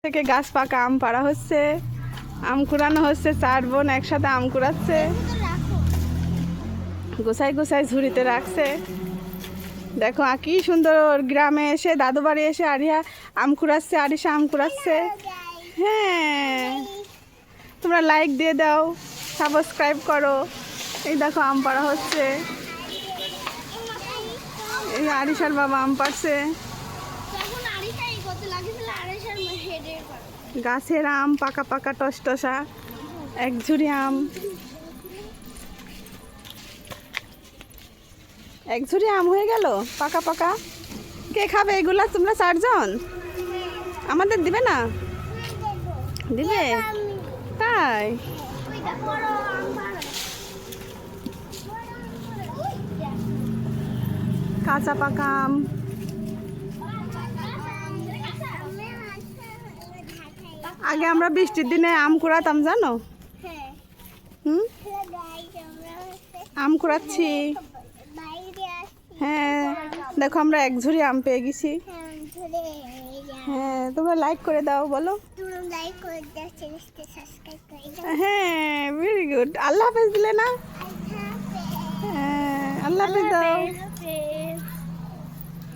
থেকে গাছ পাকা আম পাড়া হচ্ছে, আম কুড়ানো হচ্ছে। 4 বোন একসাথে আম কুড়াচ্ছে, গোছাই গোছাই ঝুড়িতে রাখছে। দেখো কি সুন্দর, গ্রামে এসে দাদু বাড়ি এসে আরিয়া আম কুড়াচ্ছে, আরিশা আম কুড়াচ্ছে। হ্যাঁ, তোমরা লাইক দিয়ে দাও, সাবস্ক্রাইব করো। এই দেখো আম পাড়া হচ্ছে, এই আরিশার বাবা আম পাড়ছে। গাছের আম পাকা পাকা টসটসা, এক ঝুড়ি আম, এক ঝুড়ি আম হয়ে গেল পাকা পাকা। কে খাবে এগুলা? তোমরা 4 জন, আমাদের দিবে না? দিবে তাই? কাঁচা পাকা আম। আগে আমরা বৃষ্টির দিনে আম কুড়াতাম, জানো? হুম, আম কুড়াচ্ছি। হ্যাঁ, দেখো আমরা এক ঝুড়ি আম পেয়ে গেছি। হ্যাঁ, তোমরা লাইক করে দাও, বলো। হ্যাঁ, ভেরি গুড। আল্লাহ হাফেজ দিলে না? হ্যাঁ, আল্লাহ হাফেজ দাও।